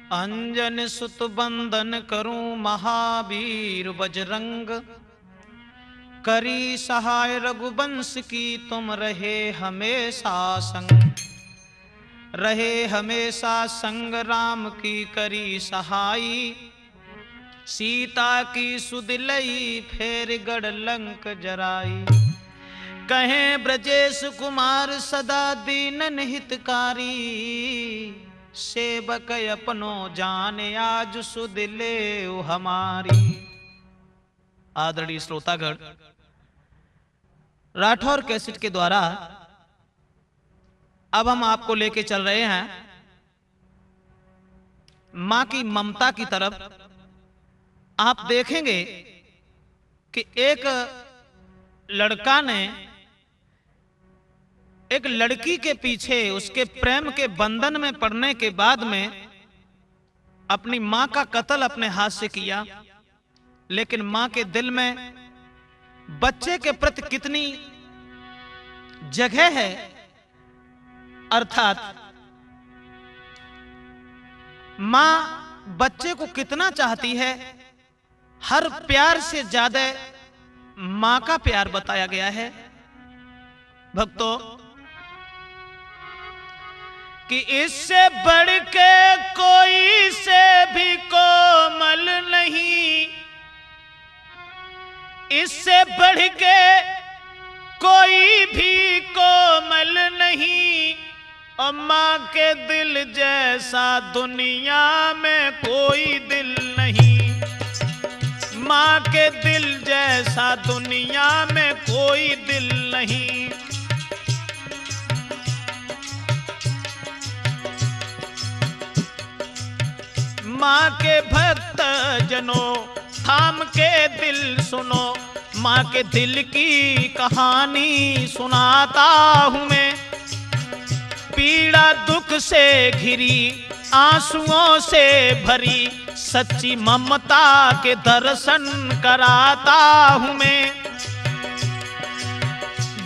अंजन सुत बंदन करूं महावीर बजरंग, करी सहाय रघुवंश की तुम रहे हमेशा संग। रहे हमेशा संग राम की करी सहाई, सीता की सुदिलई फेर गढ़ लंक जराई। कहें ब्रजेश कुमार सदा दीनन हितकारी, सेवक अपनो जाने आज सुदिले हमारी। आदरणीय श्रोतागण, राठौर कैसेट के द्वारा अब हम आपको लेके चल रहे हैं मां की ममता की तरफ। आप देखेंगे कि एक लड़का ने एक लड़की के पीछे उसके प्रेम के बंधन में पड़ने के बाद में अपनी मां का कत्ल अपने हाथ से किया, लेकिन मां के दिल में बच्चे के प्रति कितनी जगह है, अर्थात मां बच्चे को कितना चाहती है। हर प्यार से ज्यादा मां का प्यार बताया गया है। भक्तों, कि इससे बढ़ के कोई से भी कोमल नहीं, इससे बढ़ के कोई भी कोमल नहीं, और मां के दिल जैसा दुनिया में कोई दिल नहीं। मां के दिल जैसा दुनिया में कोई दिल नहीं। मां के भक्त जनों थाम के दिल सुनो, मां के दिल की कहानी सुनाता हूं मैं। पीड़ा दुख से घिरी आंसुओं से भरी, सच्ची ममता के दर्शन कराता हूं मैं।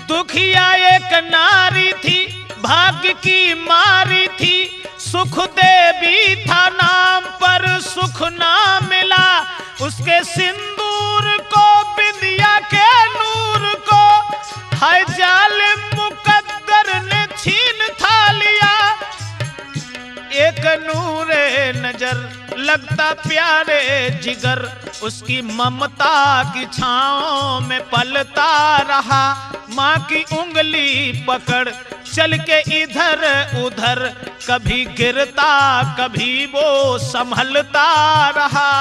दुखिया एक नारी थी, भाग्य की मारी थी, सुख देवी था नाम पर सुख ना मिला। उसके सिंदूर को बिंदिया के नूर को, हाय जालिम मुकद्दर ने छीन था लिया। एक नूरे नजर लगता प्यारे जिगर, उसकी ममता की छांव में पलता रहा। मां की उंगली पकड़ चल के इधर उधर, कभी गिरता कभी वो संभलता रहा।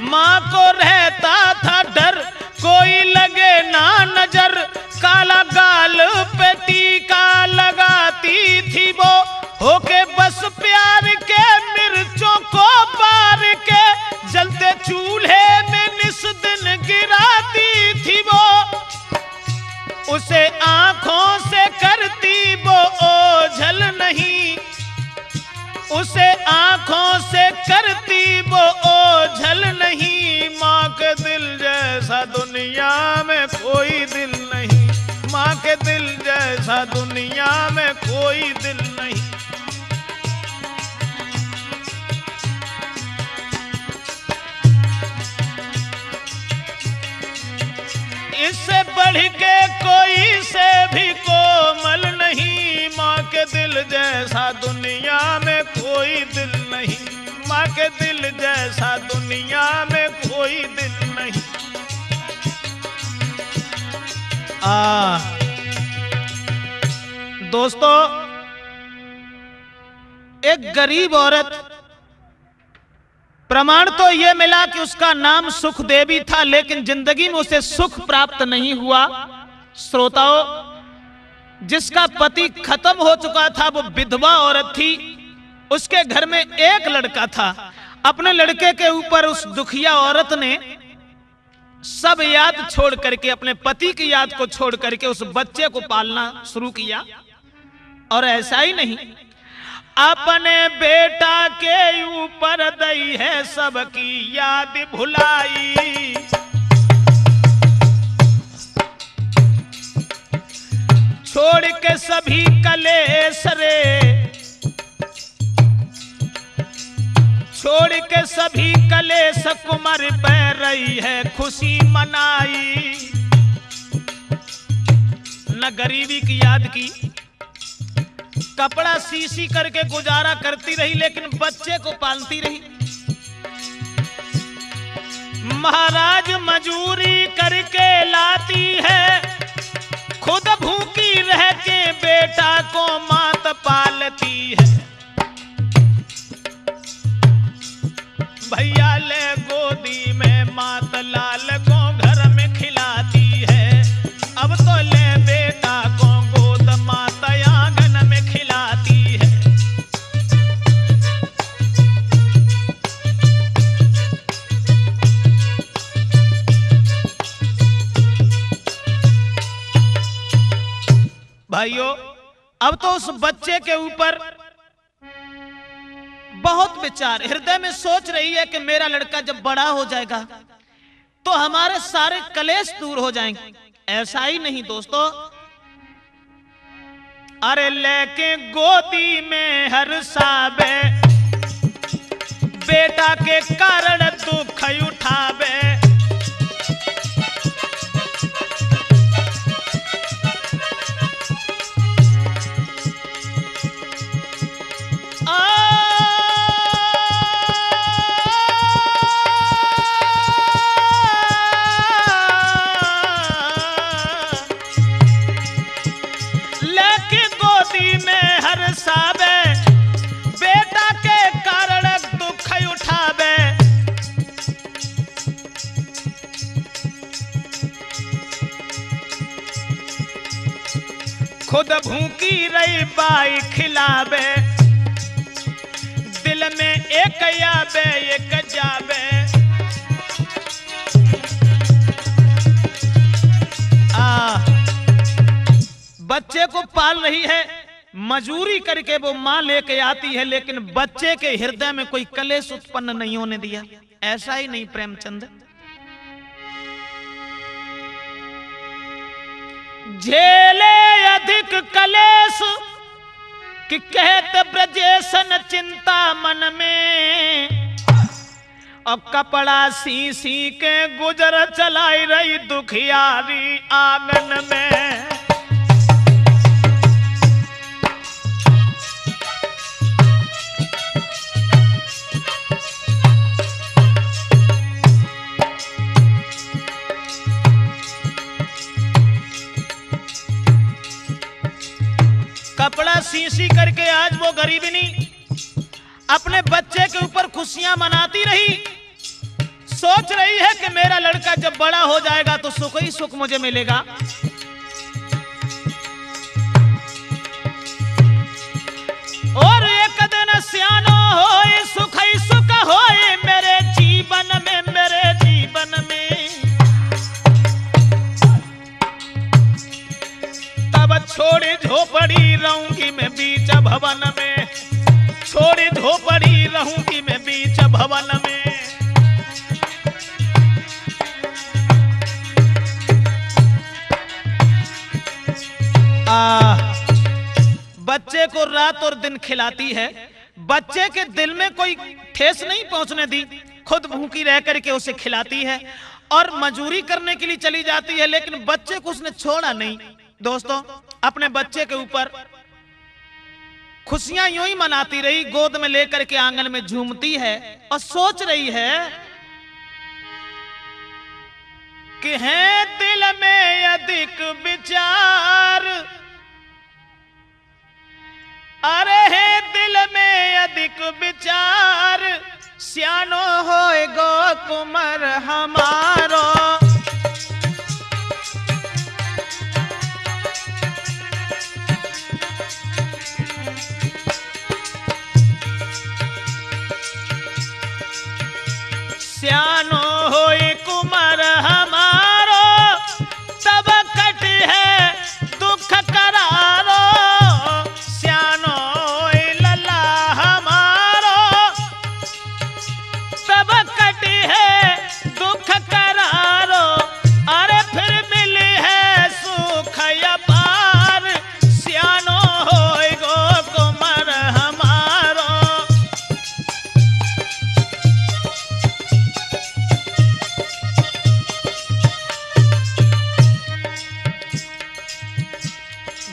मां को रहता था डर कोई लगे ना नजर, काला गाल पे टीका लगाती थी वो, होके बस प्यार के मिर्चों को बार के, जलते चूल्हे में निस दिन गिराती थी वो। उसे आंखों से करती वो ओझल नहीं, उसे आंखों से करती वो ओझल नहीं। मां के दिल जैसा दुनिया में कोई दिल नहीं, मां के दिल जैसा दुनिया में कोई दिल नहीं। इससे बढ़ के कोई से भी कोमल नहीं, मां के दिल जैसा दुनिया में कोई दिल नहीं। मां के दिल जैसा दुनिया में कोई दिल नहीं। दोस्तों, एक गरीब औरत, प्रमाण तो यह मिला कि उसका नाम सुख देवी था, लेकिन जिंदगी में उसे सुख प्राप्त नहीं हुआ। श्रोताओं, जिसका पति खत्म हो चुका था, वो विधवा औरत थी। उसके घर में एक लड़का था। अपने लड़के के ऊपर उस दुखिया औरत ने सब याद छोड़ करके, अपने पति की याद को छोड़ करके उस बच्चे को पालना शुरू किया। और ऐसा ही नहीं, अपने बेटा के ऊपर दई है सबकी याद भुलाई। छोड़ के सभी कलेश रे, छोड़ के सभी कलेश कुमार पे रही है खुशी मनाई। न गरीबी की याद की, कपड़ा सी करके गुजारा करती रही, लेकिन बच्चे को पालती रही। महाराज मजूरी करके लाती है, खुद भूखी रह के बेटा को मात पालती है। भैया ले गोदी में मात लाल को घर में खिलाती है, अब तो ले बेटा को गोद माता आंगन में खिलाती है। भाइयों, अब तो उस बच्चे के ऊपर बहुत विचार, हृदय में सोच रही है कि मेरा लड़का जब बड़ा हो जाएगा तो हमारे सारे कलेश दूर हो जाएंगे। ऐसा ही नहीं दोस्तों, अरे लेके गोदी में हर साबे, बेटा के कारण दुख उठावे। बेटा के कारण दुख उठावे। खुद भूखी रही बाई खिलावे, दिल में एक याबे एक जाबे। बच्चे को पाल रही है, मजूरी करके वो मां लेके आती है, लेकिन बच्चे के हृदय में कोई कलेश उत्पन्न नहीं होने दिया। ऐसा ही नहीं प्रेमचंद, झेले अधिक कलेश कि कहत ब्रजेशन चिंता मन में, और कपड़ा सी के गुजर चलाई रही दुखियारी आंगन में। कपड़ा सी करके आज वो गरीबनी अपने बच्चे के ऊपर खुशियां मनाती रही। सोच रही है कि मेरा लड़का जब बड़ा हो जाएगा तो सुख ही सुख मुझे मिलेगा। और एक दिन सियानो होए सुख ही सुख होए मेरे जीवन में, मेरे जीवन में। तब छोड़ी झोपड़ी रहूंगी मैं बीच भवन में, छोड़ी झोपड़ी रहूंगी मैं बीच भवन में। बच्चे को रात और दिन खिलाती है, बच्चे के दिल में कोई ठेस नहीं पहुंचने दी, खुद भूखी रह करके उसे खिलाती है और मजूरी करने के लिए चली जाती है, लेकिन बच्चे को उसने छोड़ा नहीं। दोस्तों, अपने बच्चे के ऊपर खुशियां यूं ही मनाती रही, गोद में लेकर के आंगन में झूमती है और सोच रही है कि है दिल में अधिक विचार, अरे है दिल में अधिक विचार, सियानो होए गो कुमार हमारो। सियानो होए कुमार हमारो, तब कट है दुख करारो। सियानो होए लला हमारो, तब कट है दुख करारो।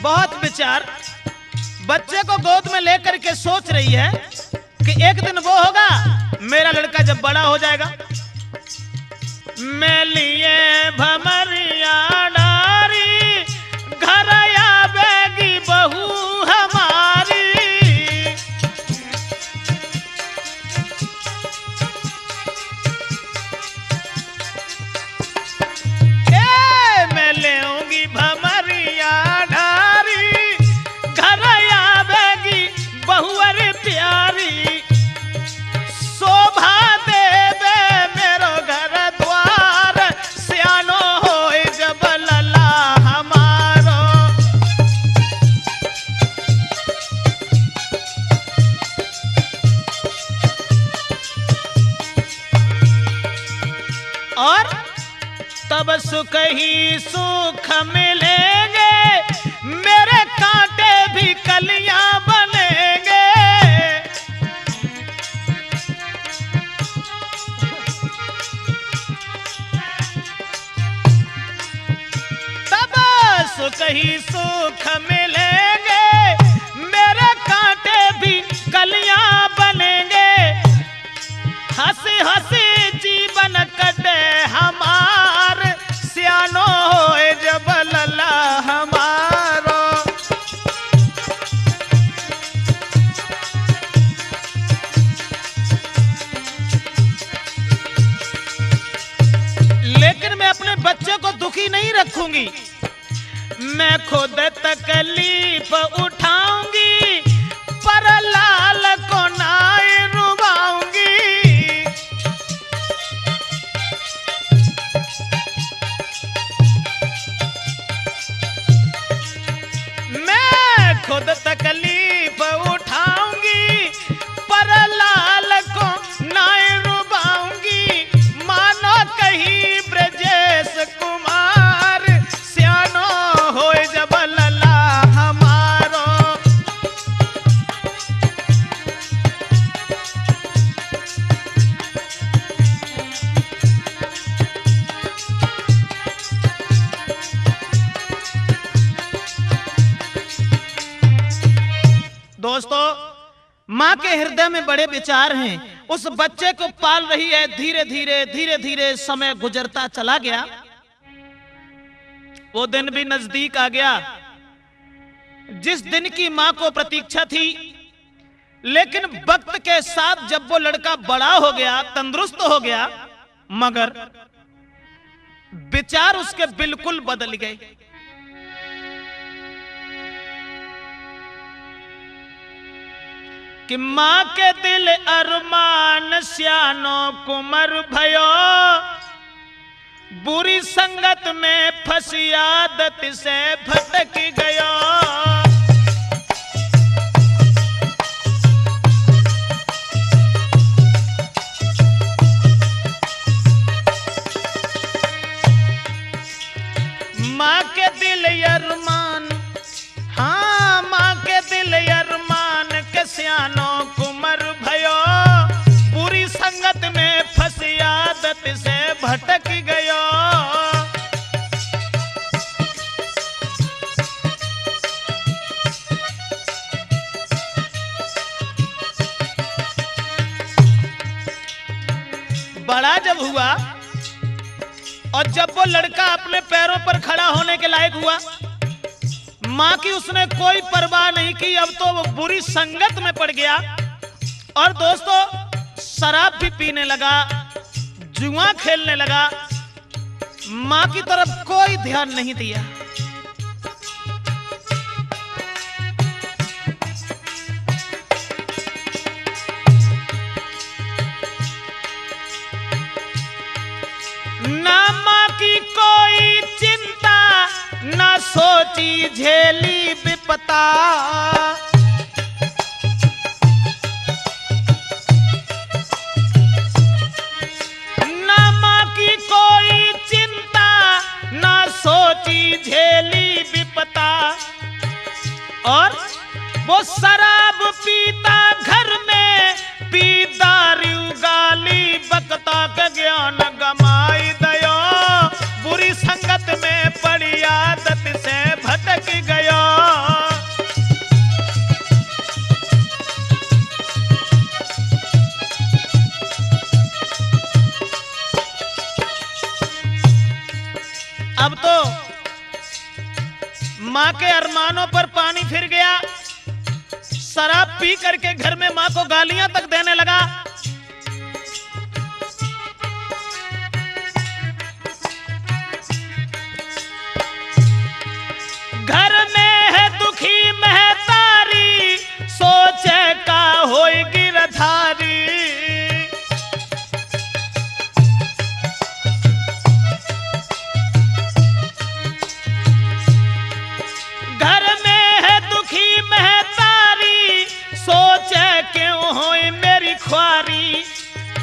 बहुत विचार। बच्चे को गोद में लेकर के सोच रही है कि एक दिन वो होगा मेरा लड़का जब बड़ा हो जाएगा, मैं लिए भमरिया डारी घर आवेगी बहू हमारी। मैं लेऊंगी भमरिया डारी घर आवेगी बहू अरे प्यारी, शोभा देवे मेरो घर द्वार सियानो होए जब लला हमारो। और तब सुख ही सुख मिलेंगे, मेरे कांटे भी कलियां बनेंगे। तब सुख ही सुख मिलेंगे, मेरे कांटे भी कलियां बनेंगे। हंसी हंसी जीवन कटे हमार, सियानो होए जब लला हमारो। लेकिन मैं अपने बच्चे को दुखी नहीं रखूंगी, मैं खुद तकलीफ उठाऊंगी, पर लाल को नाई रुबाऊंगी। मैं खुद तकलीफ उठाऊंगी, पर लाल को नाई रुबाऊंगी। मानो कहीं ब्रजेश कुमार, सियानो होए जब लला हमारो। दोस्तों, माँ के हृदय में बड़े विचार हैं। उस बच्चे को पाल रही है, धीरे धीरे समय गुजरता चला गया। वो दिन भी नजदीक आ गया जिस दिन की माँ को प्रतीक्षा थी। लेकिन वक्त के साथ जब वो लड़का बड़ा हो गया, तंदुरुस्त हो गया, मगर विचार उसके बिल्कुल बदल गए। कि माँ के दिल अरमान सियानो कुमर भयो, बुरी संगत में फंसी आदत से भटक गयो। माँ के दिल अरमान, हाँ माँ के दिल अरमान के सियानो कुमर भयो, बुरी संगत में फंसी आदत से भटक गयो। बड़ा जब हुआ और जब वो लड़का अपने पैरों पर खड़ा होने के लायक हुआ, माँ की उसने कोई परवाह नहीं की। अब तो वो बुरी संगत में पड़ गया और दोस्तों शराब भी पीने लगा, जुआ खेलने लगा, माँ की तरफ कोई ध्यान नहीं दिया। ना माँ की कोई चिंता, ना सोची झेली विपता। ना माँ की कोई चिंता, ना सोची झेली विपता। और वो शराब पीता घर में, पी दारू गाली बकता का ज्ञान गमाई दयो, बुरी संगत में पड़ी आदत से भटक गयो। माँ के अरमानों पर पानी फिर गया। शराब पी करके घर में माँ को गालियां तक देने लगा। घर में है दुखी महतारी, सोचे का होई गिरधारी। घर में है दुखी महतारी, सोचे क्यों होई मेरी ख्वारी।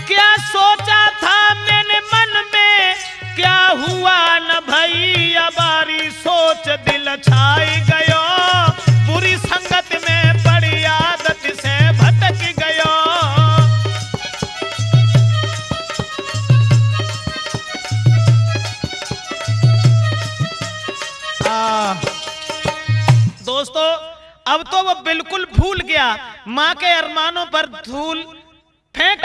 क्या सोचा था मैंने मन में, क्या हुआ न भई अबारी। सोच दिल छाई गयो, बुरी संगत में बड़ी आदत से भटक गयो। दोस्तों, अब तो वो बिल्कुल भूल गया, माँ के अरमानों पर धूल फेंक।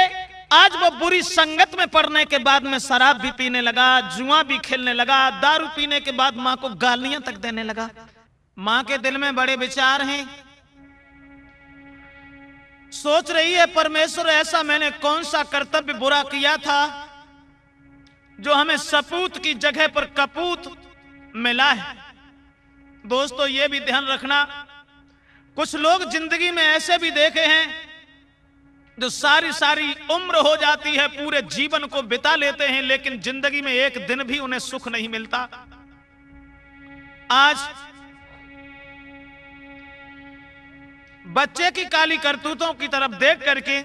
आज वो बुरी संगत में पड़ने के बाद में शराब भी पीने लगा, जुआ भी खेलने लगा, दारू पीने के बाद माँ को गालियां तक देने लगा। माँ के दिल में बड़े विचार हैं। सोच रही है, परमेश्वर ऐसा मैंने कौन सा कर्तव्य बुरा किया था जो हमें सपूत की जगह पर कपूत मिला है। दोस्तों, ये भी ध्यान रखना, कुछ लोग जिंदगी में ऐसे भी देखे हैं जो सारी सारी उम्र हो जाती है, पूरे जीवन को बिता लेते हैं, लेकिन जिंदगी में एक दिन भी उन्हें सुख नहीं मिलता। आज बच्चे की काली करतूतों की तरफ देख करके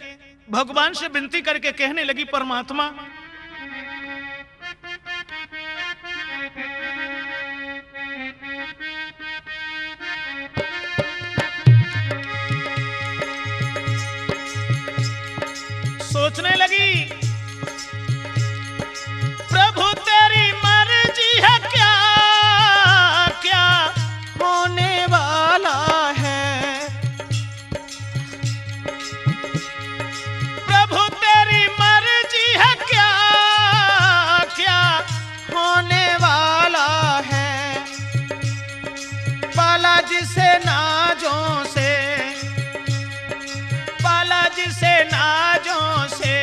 भगवान से विनती करके कहने लगी, परमात्मा सोचने लगी, प्रभु तेरी मर्जी है, क्या क्या होने वाला है। प्रभु तेरी मर्जी है, क्या क्या होने वाला है। बालाजी से नाजों से, बालाजी से नाजों से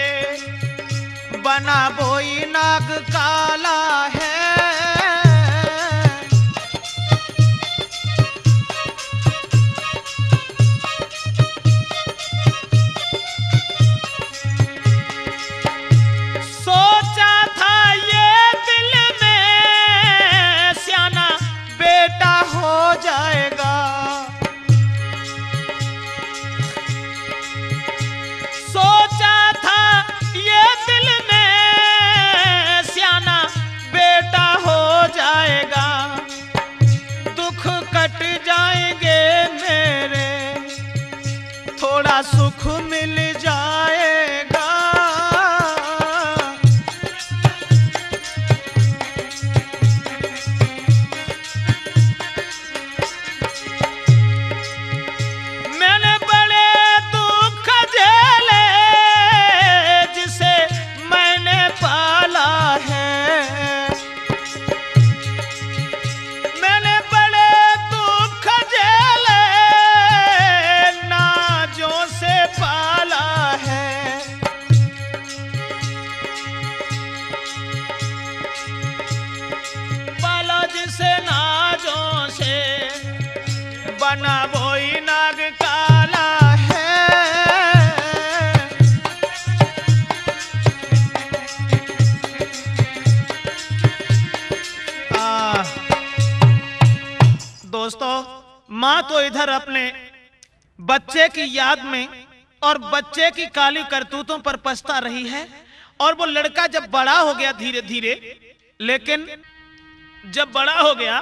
बना बोई नाग काला है। सोचा था ये दिल में सियाना बेटा हो जाएगा। सोचा था ये दिल में सियाना बेटा हो जाएगा। दुख कट जाएंगे मेरे, थोड़ा सुख मिल जाएगा। मैंने बड़े दुख झेले जिसे मैंने पाला है। मैंने बड़े दुख झेले नाजों से पाला है। पाला जिसे नाजों से बना वही नाग काला है। दोस्तों, माँ तो इधर अपने बच्चे की याद में और बच्चे की काली करतूतों पर पछता रही है, और वो लड़का जब बड़ा हो गया धीरे धीरे, लेकिन जब बड़ा हो गया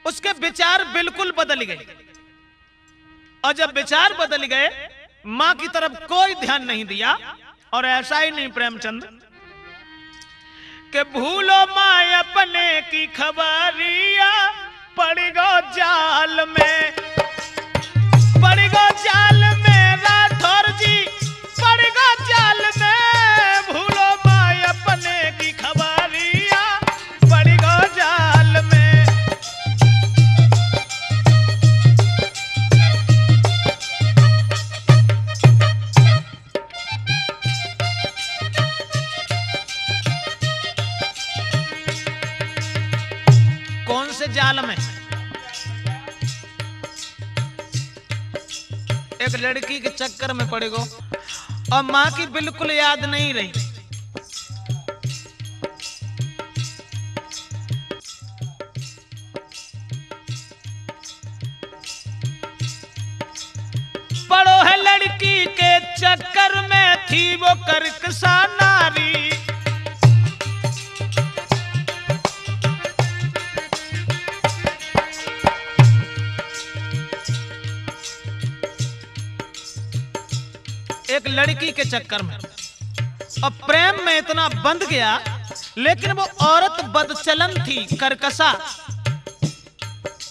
उसके विचार बिल्कुल बदल गए। और जब विचार बदल गए, मां की तरफ कोई ध्यान नहीं दिया। और ऐसा ही नहीं प्रेमचंद कि भूलो मां अपने की खबरिया, पड़ गो जाल में, पड़ गो जाल में राठौर जी, पड़ गो जाल में। भूलो मां अपने की खबरिया, पड़ गो जाल में। एक लड़की के चक्कर में पड़ गो और माँ की बिल्कुल याद नहीं रही। पड़ो है लड़की के चक्कर में थी वो करकसा नारी। एक लड़की के चक्कर में और प्रेम में इतना बंध गया, लेकिन वो औरत बदचलन थी, करकसा।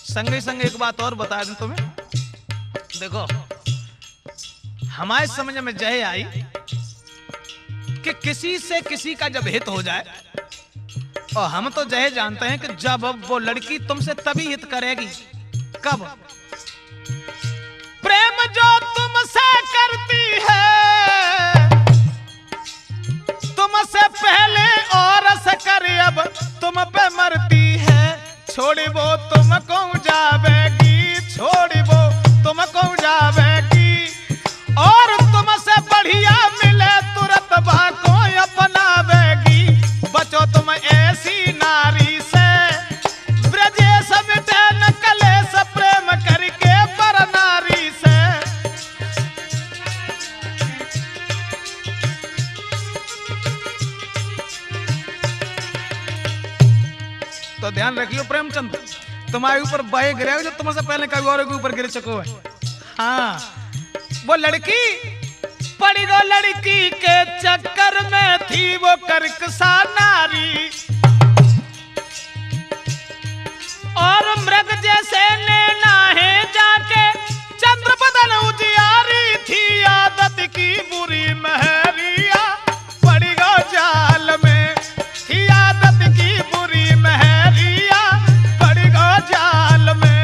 संगे संगे एक बात और बता दूं तुम्हें, देखो हमारे समझ में जय आई कि किसी से किसी का जब हित हो जाए, और हम तो जय जानते हैं कि जब वो लड़की तुमसे तभी हित करेगी, कब? प्रेम जो तुमसे करती है तुमसे पहले और से कर, अब तुम पे मरती है। छोड़ी वो तुमको जावेगी, छोड़ी वो तुमको जावेगी, और तुमसे बढ़िया मिले तुरंत बाको अपनावेगी। बचो तुम ऐसी नारी से, ब्रजेश मिटे न कलेश, प्रेम करके पर नारी से। तो ध्यान रखियो प्रेमचंद, तुम्हारे ऊपर बहे गिरे जो तुमसे पहले कभी और के ऊपर गिर चुको है। हाँ, वो लड़की पड़ी गो लड़की के चक्कर में थी वो करकसा नारी, और मृग जैसे नैना है जाके चंद्र बदन उजियारी थी। आदत की बुरी महरिया पड़ी गो जाल में, थी आदत की बुरी महरिया पड़ी गो जाल में।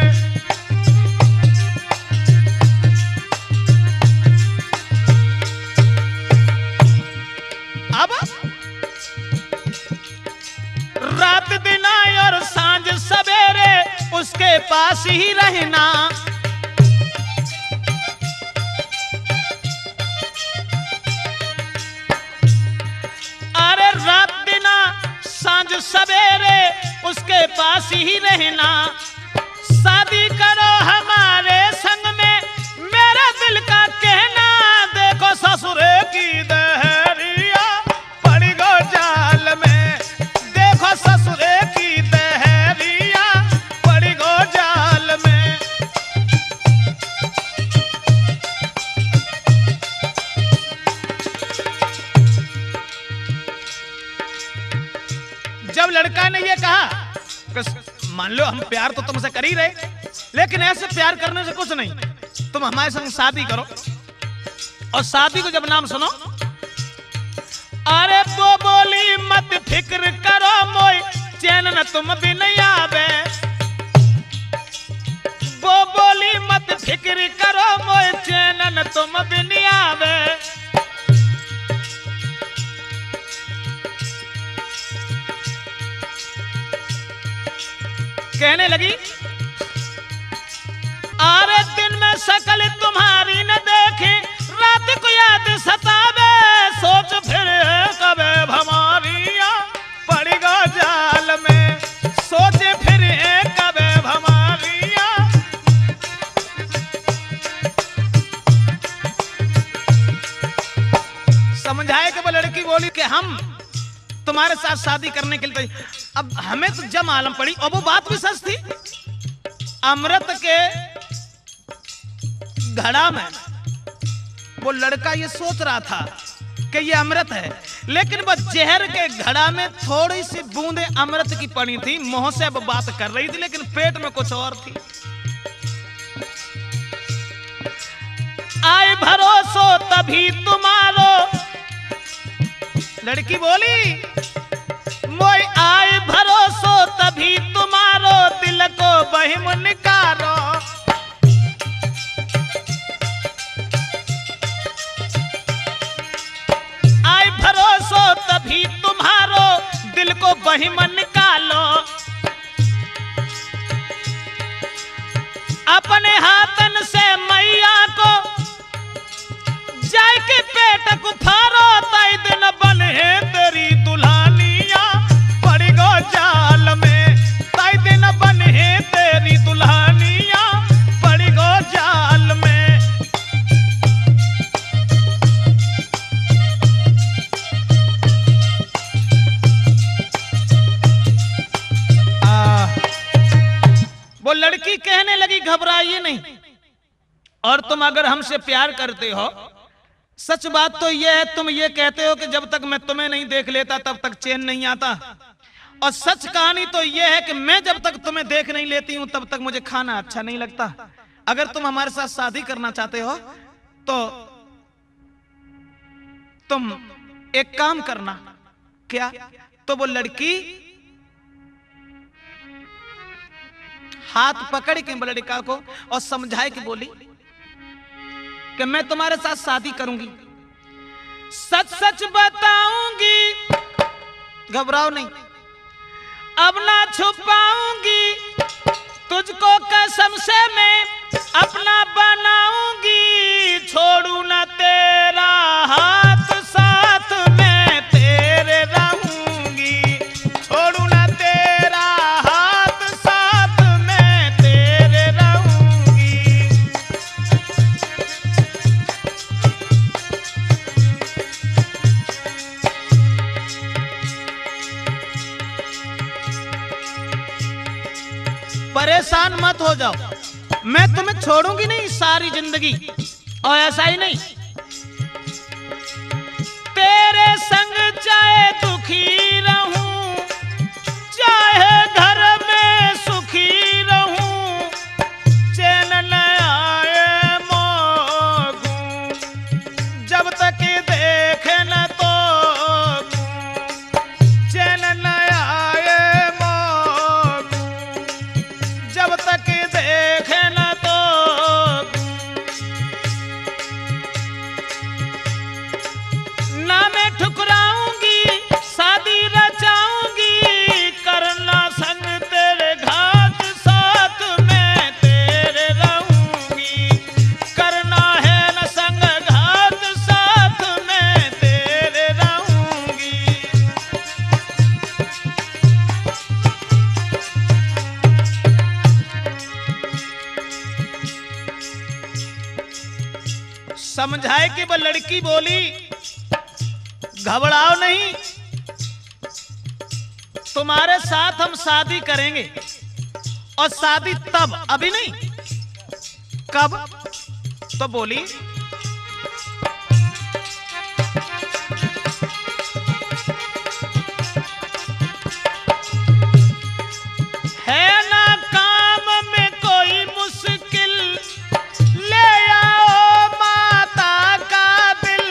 अब रात दिन और सांझ सवेरे उसके पास ही रहना, अरे रात दिन सांझ सवेरे उसके पास ही रहना। शादी करो हमारे संग में मेरे दिल का कहना, देखो ससुरे की दहरिया पड़ी गो जाल में, देखो ससुरे की दहरिया पड़ी गो जाल में। जब लड़का ने ये कहा, मान लो हम प्यार तो तुमसे कर ही रहे, लेकिन ऐसे प्यार करने से कुछ नहीं, तुम हमारे संग शादी करो। और शादी को जब नाम सुनो, अरे वो बोली मत फिक्र करो मोई चैन न तुम भी नहीं आवे। वो बोली मत फिक्र करो मोई चैन न तुम भी नहीं आवे। कहने लगी, अरे दिन में शकल तुम्हारी न देखे, रात को याद सतावे, सोच फिर कबे भमारिया पड़ी गो जाल में, सोचे फिर कबे भमारिया। समझाए कि वो लड़की बोली कि हम तुम्हारे साथ शादी करने के लिए, अब हमें तो जब मालूम पड़ी, और वो बात भी सच थी, अमृत के घड़ा में वो लड़का ये सोच रहा था कि ये अमृत है, लेकिन वो जहर के घड़ा में थोड़ी सी बूंदे अमृत की पड़ी थी। मुंह से वो बात कर रही थी, लेकिन पेट में कुछ और थी। आए भरोसो तभी तुम्हारो, लड़की बोली, मोई आए भरोसो तभी तुम्हारो, दिल को बहिम निकारो। आए भरोसो तभी तुम्हारो, दिल को बहिम निकालो। अपने हाथन से मैया को कहने लगी घबराइए नहीं, और तुम अगर हमसे प्यार करते हो, सच बात तो यह है, तुम ये कहते हो कि जब तक मैं तुम्हें नहीं देख लेता तब तक चैन नहीं आता, और सच कहानी तो यह है कि मैं जब तक तुम्हें देख नहीं लेती हूं तब तक मुझे खाना अच्छा नहीं लगता। अगर तुम हमारे साथ शादी करना चाहते हो तो तुम एक काम करना। क्या? तो वो लड़की हाथ पकड़ के लड़का को और समझाए कि बोली कि मैं तुम्हारे साथ शादी करूंगी, सच सच बताऊंगी, घबराओ नहीं, अब ना छुपाऊंगी, तुझको कसम से मैं अपना बनाऊंगी, छोड़ू ना तेरा हाथ, साथ में तेरे रहूंगी, छोड़ू ना तेरा हाथ, साथ में तेरे रहूंगी। परेशान मत हो जाओ, मैं तुम्हें छोड़ूंगी नहीं सारी जिंदगी, और ऐसा ही नहीं, तेरे संग चाहे दुखी रहूं, चाहे घर में सुखी रहूं, चैन न आए मोगूं, जब तक देखे न तो चैन न आए मोगूं, जब तक देखे न तो। ना मैं ठुकराऊंगी, शादी रचाऊंगी, करना संग तेरे घाट, साथ में तेरे रहूंगी, करना है न संग घाट, साथ में तेरे रहूंगी। समझाए कि वो लड़की बोली घबराओ नहीं, तुम्हारे साथ हम शादी करेंगे, और शादी तब, अभी नहीं, कब? तो बोली है ना काम में कोई मुश्किल, ले आओ माता का दिल,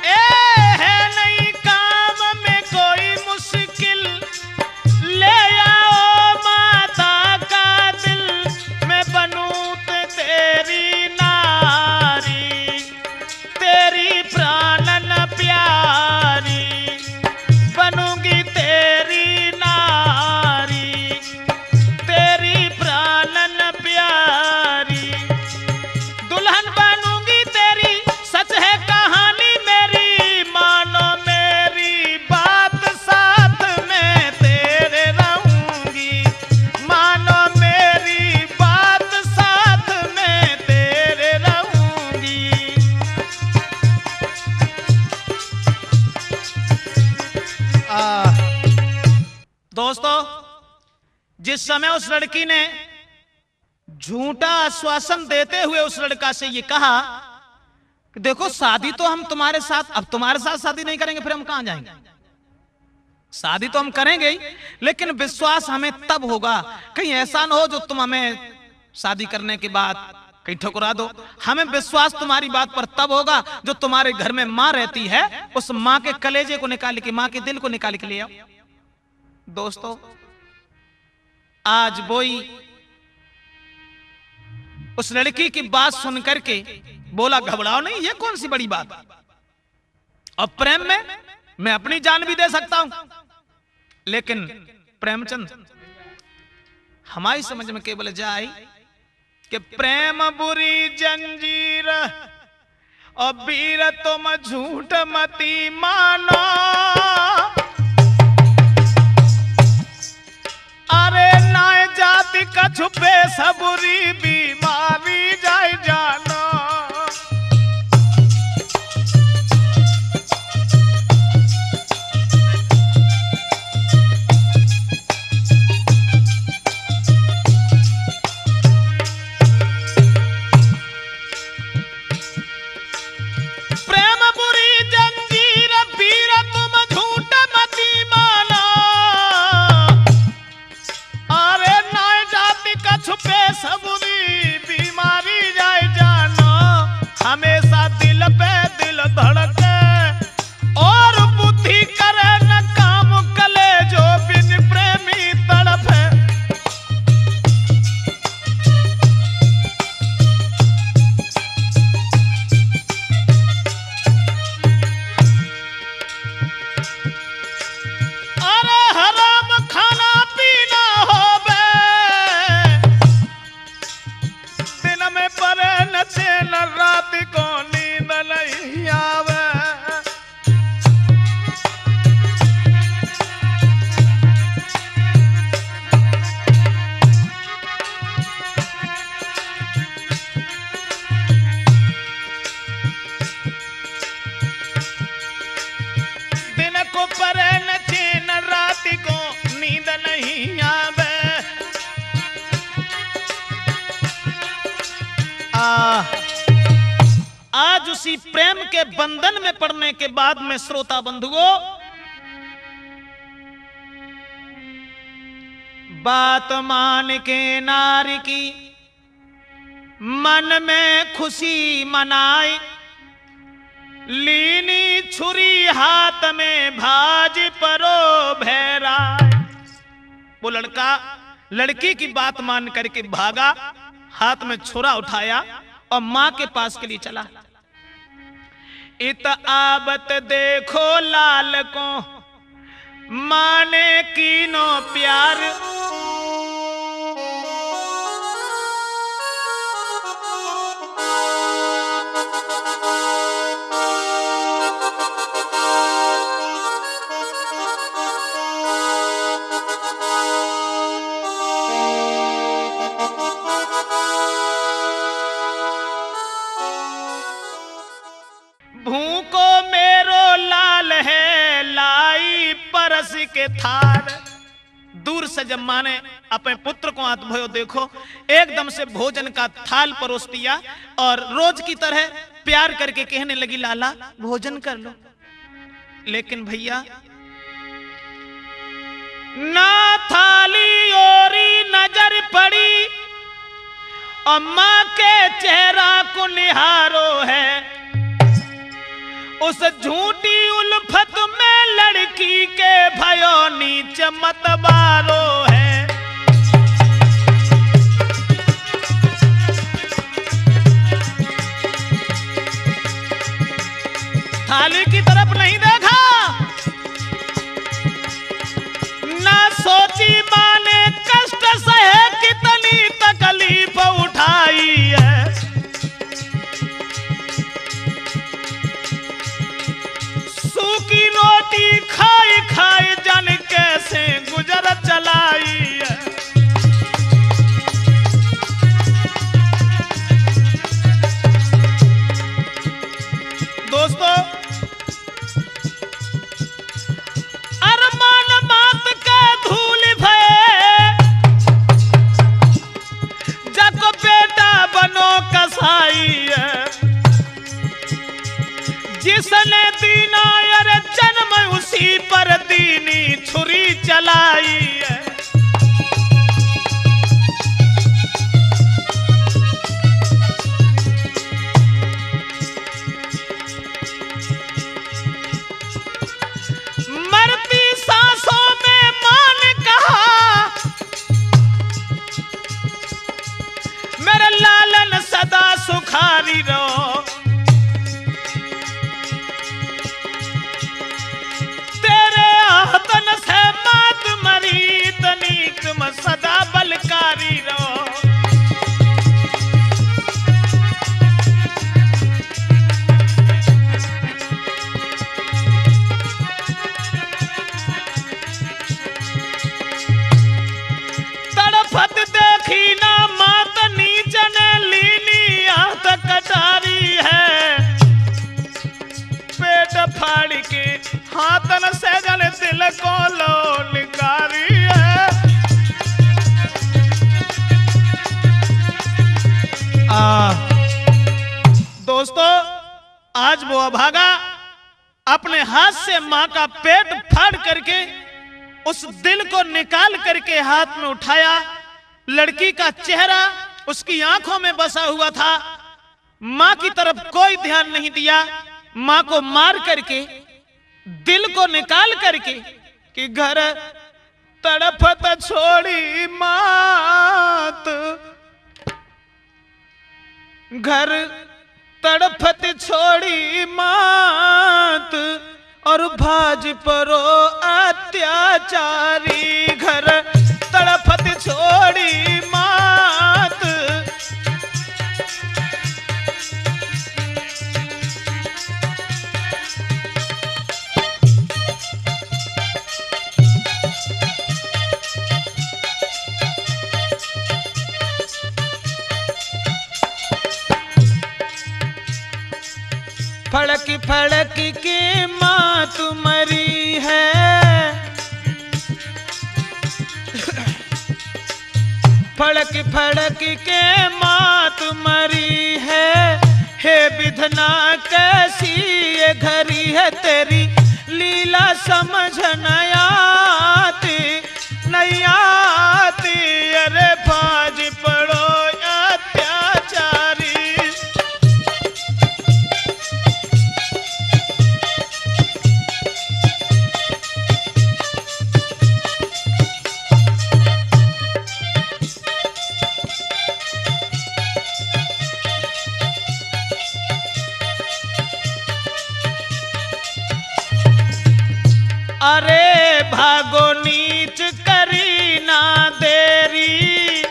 है नहीं काम में कोई मुश्किल, ले आओ माता का दिल, मैं बनूं तेरी नारी, तेरी प्राणन प्यारी, बनूंगी तेरी नारी, तेरी प्राणन प्यारी, दुल्हन बनूंगी तेरी, सच है कहानी मेरी, मानो मेरी बात, साथ में तेरे रहूंगी, मानो मेरी बात, साथ में तेरे रहूंगी। दोस्तों, जिस समय उस लड़की ने झूठा आश्वासन देते हुए उस लड़का से ये कहा कि देखो शादी तो हम तुम्हारे साथ, अब तुम्हारे साथ शादी नहीं करेंगे फिर हम कहां जाएंगे, शादी तो हम करेंगे ही, लेकिन विश्वास हमें तब होगा, कहीं ऐसा ना हो जो तुम हमें शादी करने के बाद कहीं ठुकरा दो, हमें विश्वास तुम्हारी बात पर तब होगा जो तुम्हारे घर में मां रहती है, उस मां के कलेजे को निकाल के, मां के दिल को निकाल के ले आओ। दोस्तों, आज वही उस लड़की की बात सुनकर के बोला घबराओ नहीं, ये कौन सी बड़ी बात, और प्रेम में मैं अपनी जान भी दे सकता हूं, लेकिन प्रेमचंद हमारी समझ में केवल जाए कि प्रेम बुरी जंजीर और वीर तुम झूठ मती मानो, अरे नाय जाति का छुपे सबुरी बीमारी जाए जानो। पर न चैन रात को नींद नहीं आवे। आज उसी प्रेम के बंधन में पड़ने के बाद में श्रोता बंधुओं बात मान के नारी की मन में खुशी मनाई, लीनी छुरी हाथ में भाज परो भैराय। वो लड़का लड़की की बात मान करके भागा, हाथ में छुरा उठाया और मां के पास के लिए चला। इत आबत देखो लाल को माने कीनो प्यार, भूको मेरो लाल है लाई परस के थार। दूर से जब माँ ने अपने पुत्र को हाथ भयो देखो, एकदम से भोजन का थाल परोस दिया और रोज की तरह प्यार करके कहने लगी लाला भोजन कर लो। लेकिन भैया ना थाली ओरी नजर पड़ी और माँ के चेहरा को निहारो है। उस झूठी उल्फत में लड़की के भयो नीच मतवारो है। थाली की तरफ नहीं देखा, ना सोची मां ने कष्ट सहे कितनी तकलीफ उठाई है। सूखी रोटी खाई खाई जान कैसे गुजर चलाई है। दोस्तों अरमान मात का धूल भये जाको बेटा बनो कसाई है। जिसने दीना यार जन्म उसी पर दीनी छुरी चलाई है। मरती सांसों में मां ने कहा मेरे लालन सदा सुखारी रहो। सदा बलकारी रहो। तड़फत देखी ना मात नीचन लीनी हाथ कटारी है। पेट फाड़ के हाथन से जल दिल को लो निकारी है। दोस्तों आज वो अभागा अपने हाथ से मां का पेट फाड़ करके उस दिल को निकाल करके हाथ में उठाया। लड़की का चेहरा उसकी आंखों में बसा हुआ था। मां की तरफ कोई ध्यान नहीं दिया। मां को मार करके दिल को निकाल करके कि घर तड़फत छोड़ी मात, घर तड़फत छोड़ी मात और भाज परो अत्याचारी। घर तड़फत छोड़ी मात फड़क फड़क के माँ तुम्हारी है। फड़क फड़क के मात मरी है, हे विधना कैसी ये घड़ी है, तेरी लीला समझ नहीं आती, नहीं आती। अरे बाज पड़ो अत्याचारी। अरे भागो नीच करी ना देरी,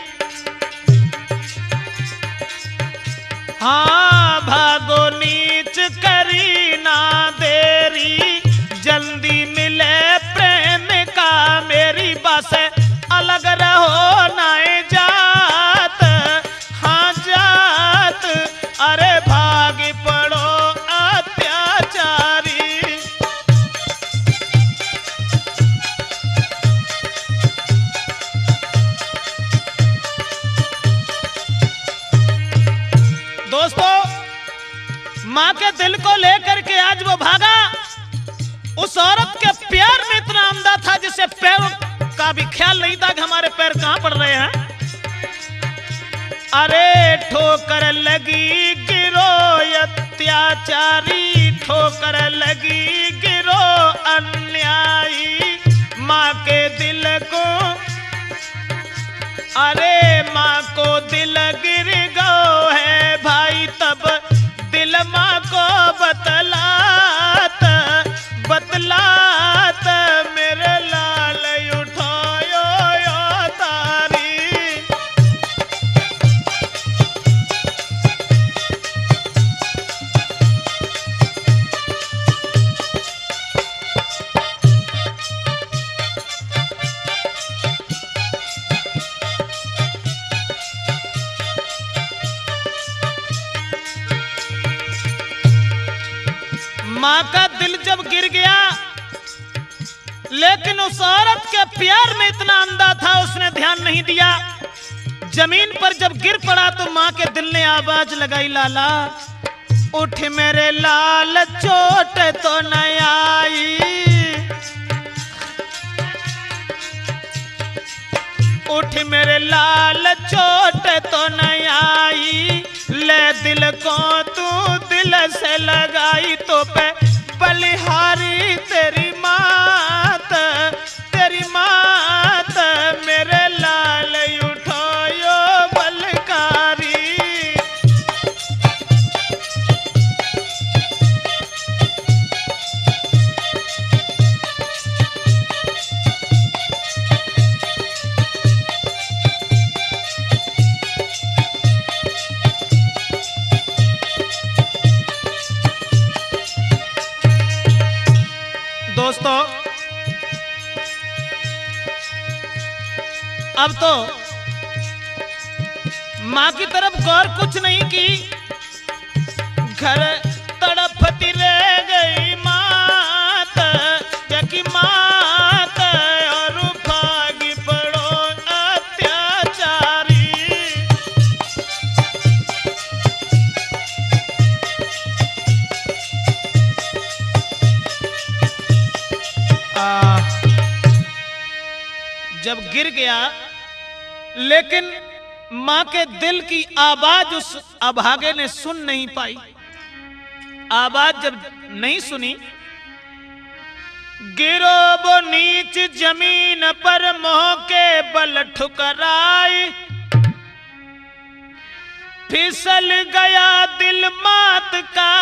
हाँ भागो नीच करी ना देरी, जल्दी मिले प्रेम का मेरी बात से अलग रहो ना जात, हाँ जात। अरे भाग पड़ो अत्याचारी। दोस्तों, मां के दिल को लेकर के आज वो भागा। उस औरत के प्यार में इतना अंधा था जिसे पैरों का भी ख्याल नहीं था कि हमारे पैर कहां पड़ रहे हैं। अरे ठोकर लगी गिरो अत्याचारी, ठोकर लगी गिरो अन्यायी, मां के दिल को, अरे मां को दिल गिर गो है भाई, तब दिल मां को बतलात, बतलात। मेरे लाल उठायो यो तारी। मां का दिल जब गिर गया, लेकिन उस औरत के प्यार में इतना अंधा था उसने ध्यान नहीं दिया। जमीन पर जब गिर पड़ा तो मां के दिल ने आवाज लगाई, लाला उठ मेरे लाल, चोट तो न आई, उठ मेरे लाल, चोट तो न आई, ले दिल को तू दिल से लगाई, तो पे बलिहारी तेरी मात, तेरी मात। मेरे लाल उठो यो बलकारी। दोस्तों, अब तो मां की तरफ गौर कुछ नहीं की, घर तड़पती रह गई मात, की मात, और भागी पड़ो अत्याचारी। जब गिर गया, लेकिन मां के दिल की आवाज उस अभागे ने सुन नहीं पाई। आवाज जब नहीं सुनी, गिरो वो नीच जमीन पर मोह के बल ठुकराई, फिसल गया दिल मात का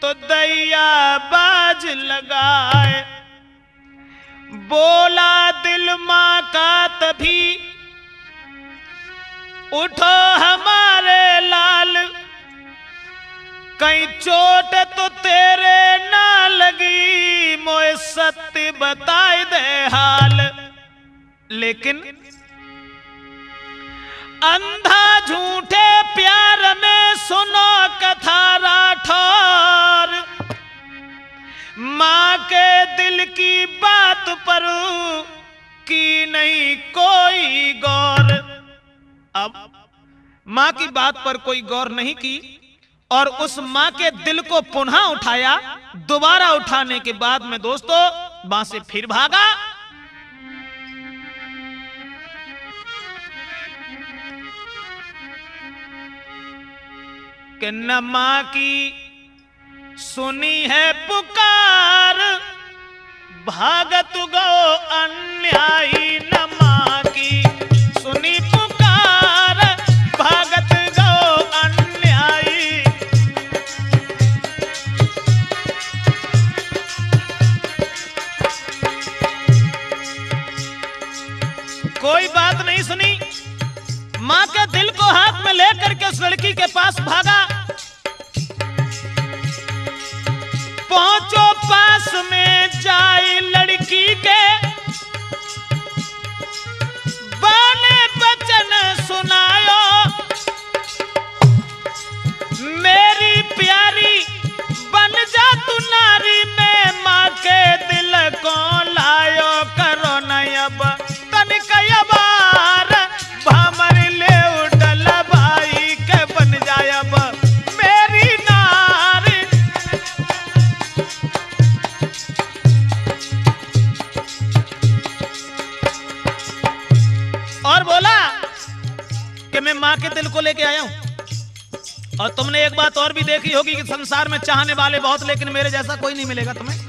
तो दैया बाज लगाए, बोला दिल मां का तभी उठो हमारे लाल, कहीं चोट तो तेरे ना लगी, मोए सत्य बताए दे हाल। लेकिन अंधा झूठे प्यार में सुनो कथा राठौर, मां के दिल की बात पर की नहीं कोई गौर। अब मां की बात पर कोई गौर नहीं की और उस मां के दिल को पुनः उठाया। दोबारा उठाने के बाद में दोस्तों मां से फिर भागा। कि न मां की सुनी है पुकार, भागत गो अन्यायी। न मां की सुनी पुकार, भागत गो अन्यायी। कोई बात नहीं सुनी, मां के दिल को हाथ में लेकर के उस लड़की के पास भागा। पहुंचो पास में जाए लड़की के, बाने बचन सुनायो। मेरी प्यारी बन जा तू नारी, में मां के दिल को लायो। करो न अब तनिक अबार, भमर ले उडल भाई के बन जाए अब मेरी नारी। और बोला कि मैं मां के दिल को लेके आया हूं। और तुमने एक बात और भी देखी होगी कि संसार में चाहने वाले बहुत, लेकिन मेरे जैसा कोई नहीं मिलेगा तुम्हें।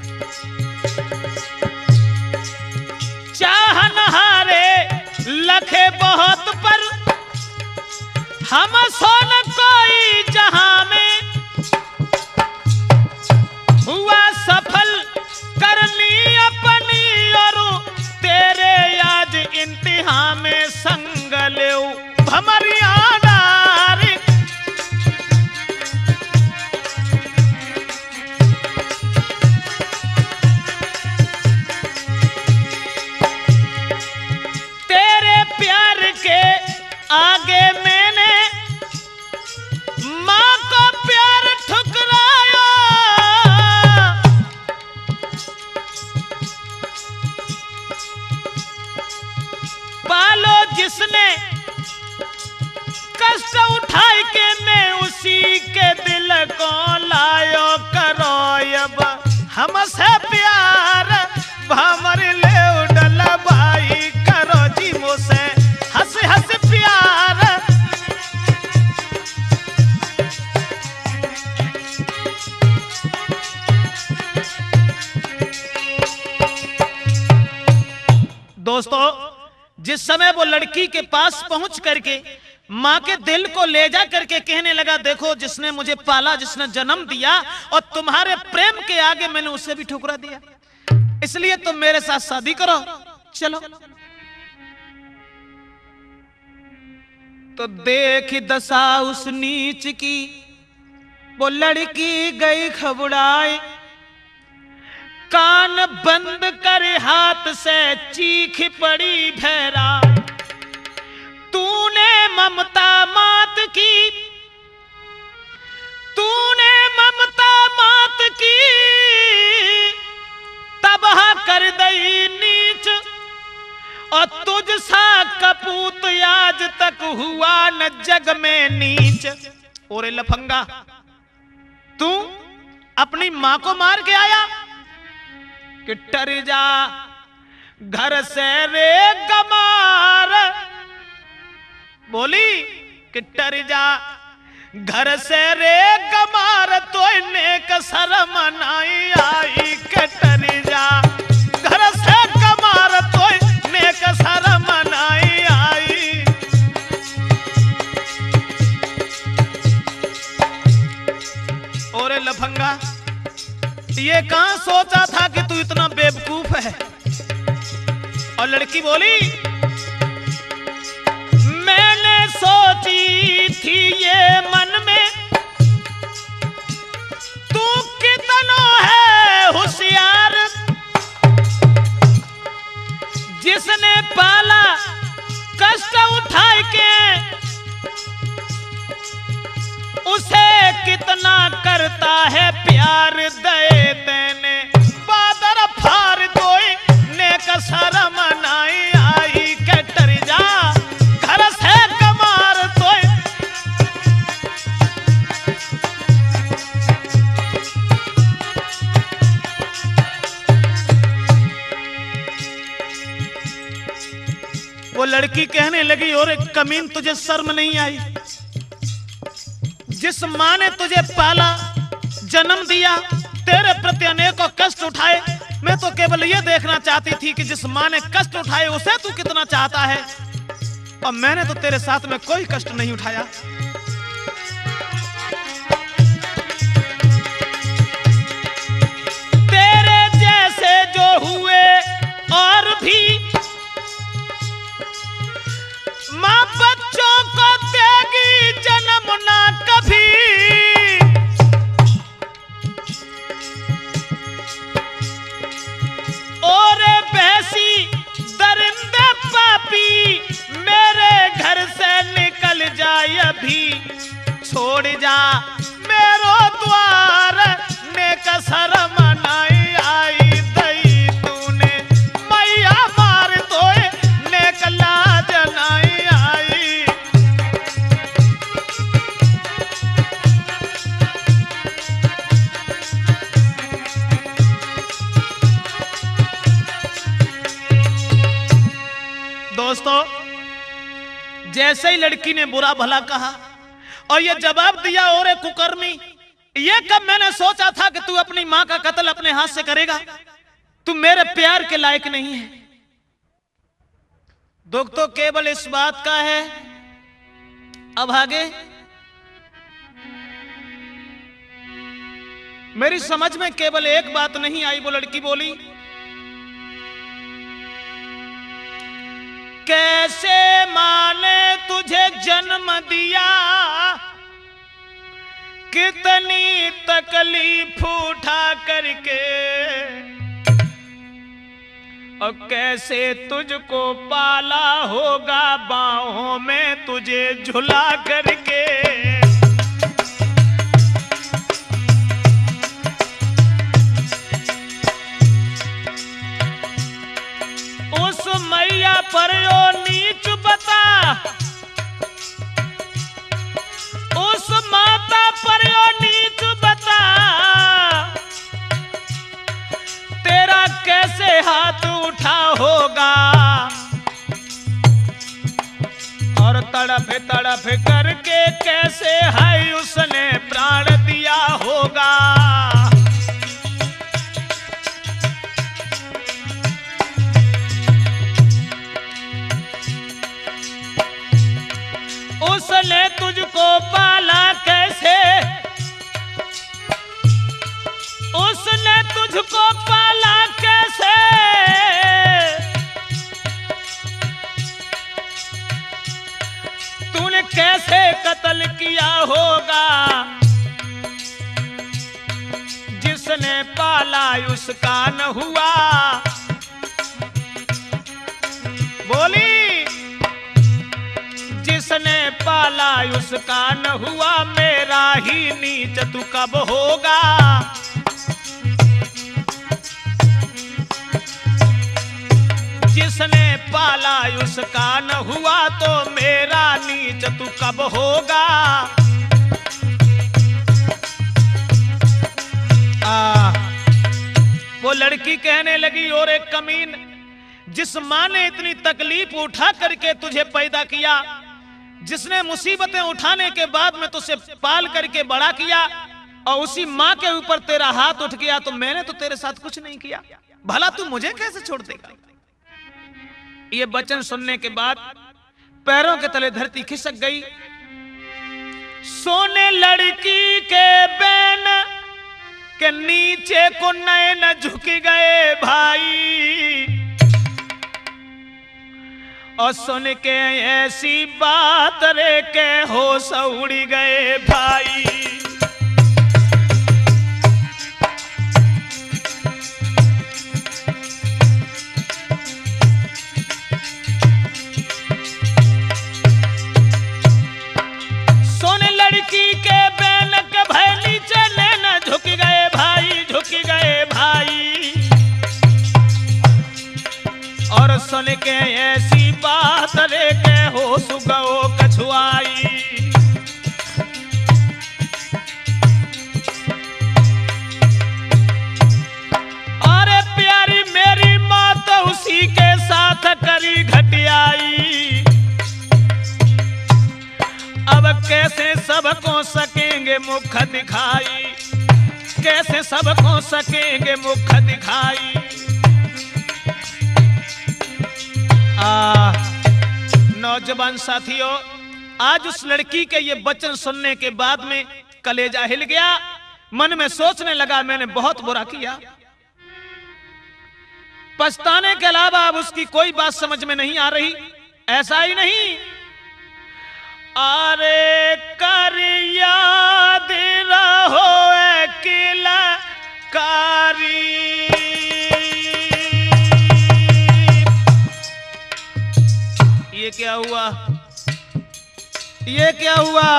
चाहनहारे लखे बहुत पर, हम सोन कोई जहां में। हुआ सफल करनी अपनी, और तेरे आज इंतहा में संग ले भमरिया नारी। तेरे प्यार के आगे मैंने मां को प्यार ठुकराया। पालो जिसने कष्ट उठाई के, मैं उसी के दिल को लायो। करो अब हमसे प्यार, भमर ले उडल भाई। करो जी मुझसे हंस हंस प्यार। दोस्तों जिस समय वो लड़की के पास पहुंच करके मां के दिल को ले जा करके कहने लगा, देखो जिसने मुझे पाला, जिसने जन्म दिया, और तुम्हारे प्रेम के आगे मैंने उसे भी ठुकरा दिया, इसलिए तुम मेरे साथ शादी करो, चलो। तो देख दशा उस नीच की, वो लड़की गई घबराए। कान बंद कर हाथ से चीख पड़ी भैरा। तूने ममता मात की, तूने ममता मात की, तबाह कर दई नीच। और तुझ सा कपूत आज तक हुआ न जग में नीच। ओरे लफंगा, तू अपनी मां को मार के आया कि टर जा घर से रे गमार। बोली कि टर जा घर से रे गमार, तो नेक शर्म नाई आई। के टर जा घर से गमार, तो नेक शर्म नाई आई। ओरे लफंगा, ये कहां सोचा था कि तू इतना बेवकूफ है। और लड़की बोली, मैंने सोची थी ये मन में, तू कितना है होशियार। जिसने पाला कष्ट उठा के, उसे कितना करता है प्यार। दे देने बादर फार, कोई नेक शर्म नाई आई। के टर जा घर से कमा वो लड़की कहने लगी, और कमीन तुझे शर्म नहीं आई? जिस माँ ने तुझे पाला, जन्म दिया, तेरे प्रति अनेकों कष्ट उठाए, मैं तो केवल ये देखना चाहती थी कि जिस माँ ने कष्ट उठाए उसे तू कितना चाहता है, और मैंने तो तेरे साथ में कोई कष्ट नहीं उठाया। तेरे जैसे जो हुए और भी माँ बच्चों को देगी जन्म ना कभी। और भैंसी दरिंदे पापी मेरे घर से निकल जाए अभी, छोड़ जा मेरो द्वार ने कसर मनाई आई दई तूने मैया मार दोए ने कला जनाई आई। दोस्तों, जैसे ही लड़की ने बुरा भला कहा और ये जवाब दिया, और कुकर्मी, ये कब मैंने सोचा था कि तू अपनी मां का कत्ल अपने हाथ से करेगा? तू मेरे प्यार के लायक नहीं है। दुख तो केवल इस बात का है, अब आगे मेरी समझ में केवल एक बात नहीं आई। वो लड़की बोली, कैसे माँ ने तुझे जन्म दिया, कितनी तकलीफ उठा करके, और कैसे तुझको पाला होगा बाहों में तुझे झुला करके। उस मैया पर यो नीच बता, उस माता पर यो नीच बता, तेरा कैसे हाथ उठा होगा, और तड़फ तड़फ करके कैसे है उसने प्राण दिया होगा। उसने तुझको पाला कैसे, उसने तुझको पाला कैसे, तूने कैसे कत्ल किया होगा, जिसने पाला उसका न हुआ। बोली, जिसने पाला उसका न हुआ, मेरा ही नीच तू कब होगा। जिसने पाला उसका न हुआ, तो मेरा नीच तू कब होगा। वो लड़की कहने लगी, और एक कमीन, जिस माँ ने इतनी तकलीफ उठा करके तुझे पैदा किया, जिसने मुसीबतें उठाने के बाद में तुझे पाल करके बड़ा किया, और उसी माँ के ऊपर तेरा हाथ उठ गया, तो मैंने तो तेरे साथ कुछ नहीं किया, भला तू मुझे कैसे छोड़ देगा। ये वचन सुनने के बाद पैरों के तले धरती खिसक गई। सोने लड़की के बैन के नीचे को नैन झुक गए भाई, और सुन के ऐसी बात रे के होश उड़ गए भाई। सुन लड़की के बैन के भय नीचे नैन झुक गए भाई, झुक गए भाई, और सुन के ऐसी बात रे के होश गओ कछुआई। अरे प्यारी मेरी माँ तो उसी के साथ करी घटियाई, मुख दिखाई, कैसे सबको सकेंगे मुख दिखाई। नौजवान साथियों, आज उस लड़की के ये वचन सुनने के बाद में कलेजा हिल गया। मन में सोचने लगा मैंने बहुत बुरा किया। पछताने के अलावा अब उसकी कोई बात समझ में नहीं आ रही। ऐसा ही नहीं, अरे कर याद रहो किला कारी, ये क्या हुआ, ये क्या हुआ?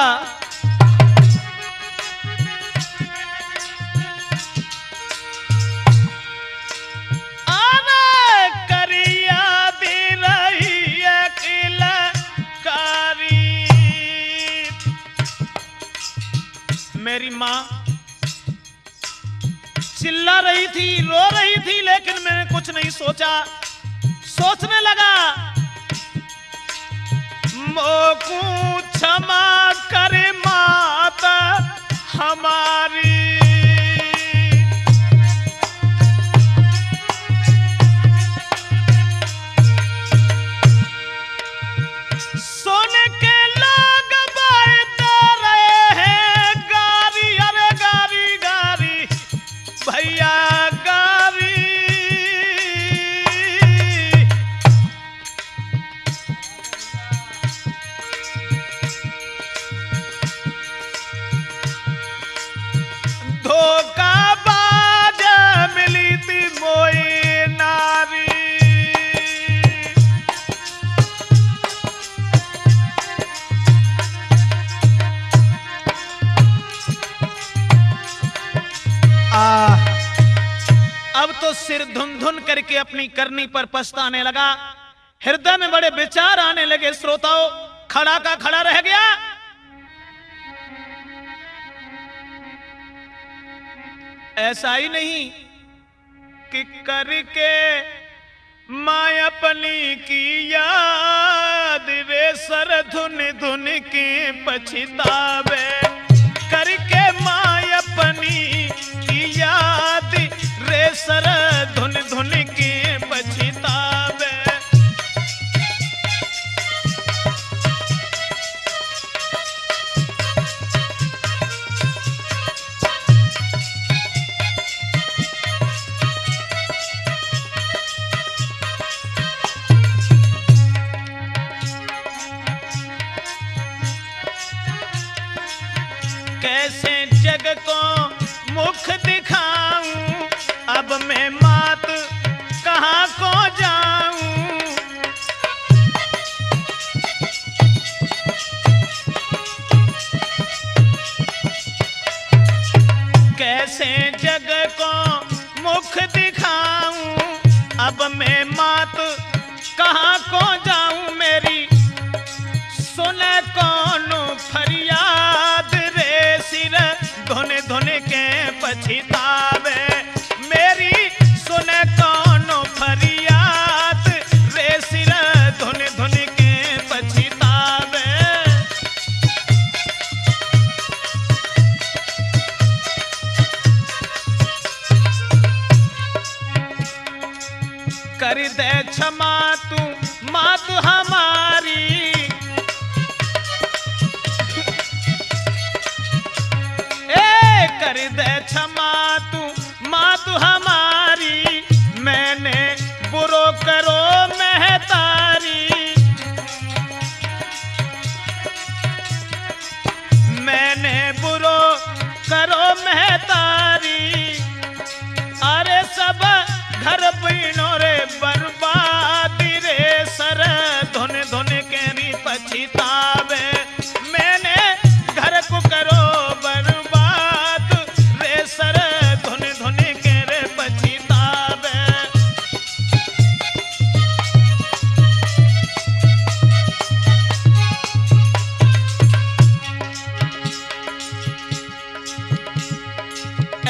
मेरी माँ चिल्ला रही थी, रो रही थी, लेकिन मैंने कुछ नहीं सोचा। सोचने लगा मोकू क्षमा करे माता हमारी, सोने के लोग बांटते रहे हैं गारी, अरे गारी गारी भैया गारी। धोखाबाज मिली थी मोई नारी, अब तो सिर धुन धुन करके अपनी करनी पर पछताने लगा। हृदय में बड़े विचार आने लगे। श्रोताओं, खड़ा का खड़ा रह गया। ऐसा ही नहीं कि करके माँ अपनी की याद रे सर धुन धुन के पछतावे, करके माँ अपनी की याद रे सर धुन धुन के पछतावे। कैसे जग को मुख दिखाऊं, अब मैं मात कहाँ को जाऊं। कैसे जग को मुख दिखाऊं, अब मैं मात कहाँ को जाऊं। मेरी सुने कौन फरियाद रे सिर धुन धुन के पछतावे, मेरी सुने कौन फरियाद रे सिर धुन धुन के पछतावे। कर दे क्षमा तू मात हमारी, कर दे क्षमा तू मात हमारी, मैंने बुरो करो महतारी, मैंने बुरो करो महतारी। अरे सब घर बिनो रे बर्बाद रे सर धुन धुन के री पछतावे, मैंने घर को करो बर्बाद रे सर धुन धुन के रे पछतावे।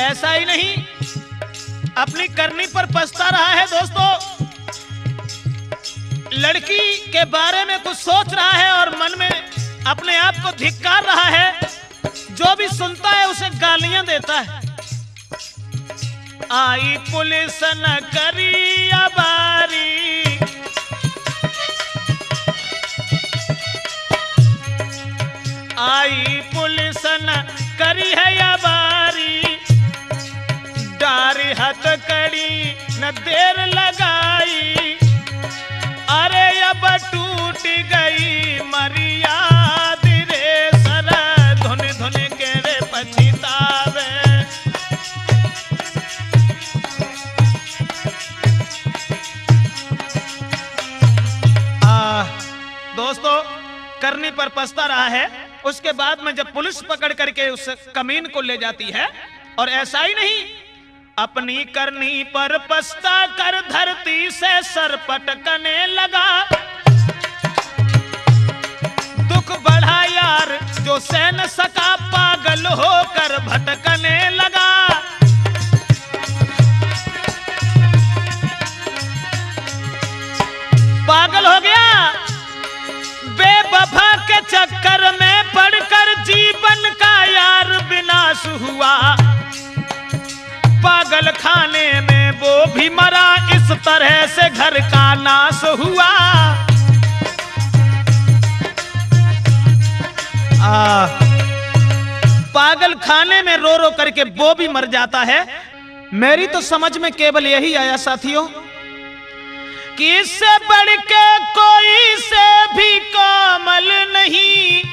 ऐसा ही नहीं, अपनी करनी पर पछता रहा है। दोस्तों, लड़की के बारे में कुछ सोच रहा है और मन में अपने आप को धिक्कार रहा है। जो भी सुनता है उसे गालियां देता है। आई पुलिस न करी अबारी, आई पुलिस न करी है अबारी, डारी हथकड़ी न देर लगाई, अरे अब टूट गई मर्याद रे सर, धुन धुन के रे पछतावे। दोस्तों, करनी पर पछता रहा है। उसके बाद में जब पुलिस पकड़ करके उस कमीन को ले जाती है, और ऐसा ही नहीं, अपनी करनी पर पछता कर धरती से सर पटकने लगा, दुख बढ़ा यार जो सह न सका, पागल होकर भटकने लगा। पागल हो गया, बेवफा के चक्कर में पड़कर जीवन का यार विनाश हुआ, पागल खाने में वो भी मरा, इस तरह से घर का नाश हुआ। पागल खाने में रो रो करके वो भी मर जाता है। मेरी तो समझ में केवल यही आया साथियों कि इससे बढ़ के कोई से भी कोमल नहीं,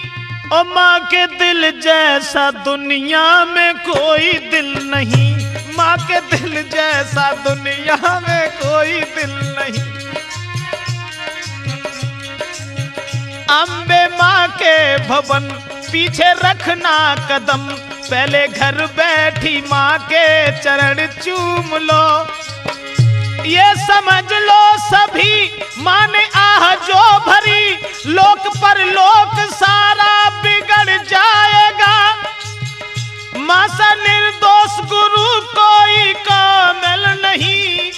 और माँ के दिल जैसा दुनिया में कोई दिल नहीं, माँ के दिल जैसा दुनिया में कोई दिल नहीं। अम्बे माँ के भवन पीछे रखना कदम, पहले घर बैठी माँ के चरण चूम लो, ये समझ लो सभी माँ ने आह जो भरी, लोक पर लोक सारा बिगड़ जाएगा, माँ सा निर्दोष गुरु कोई कामिल नहीं,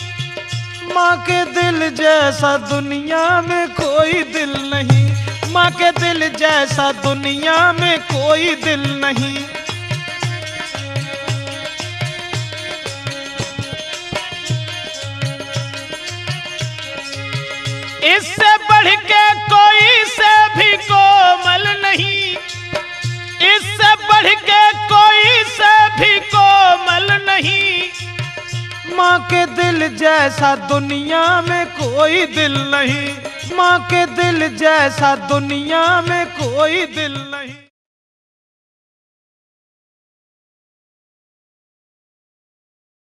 माँ के दिल जैसा दुनिया में कोई दिल नहीं, माँ के दिल जैसा दुनिया में कोई दिल नहीं। इससे बढ़ के कोई से भी कोमल नहीं, इससे बढ़ के कोई से भी कोमल नहीं, माँ के दिल जैसा दुनिया में कोई दिल नहीं, माँ के दिल जैसा दुनिया में कोई दिल नहीं।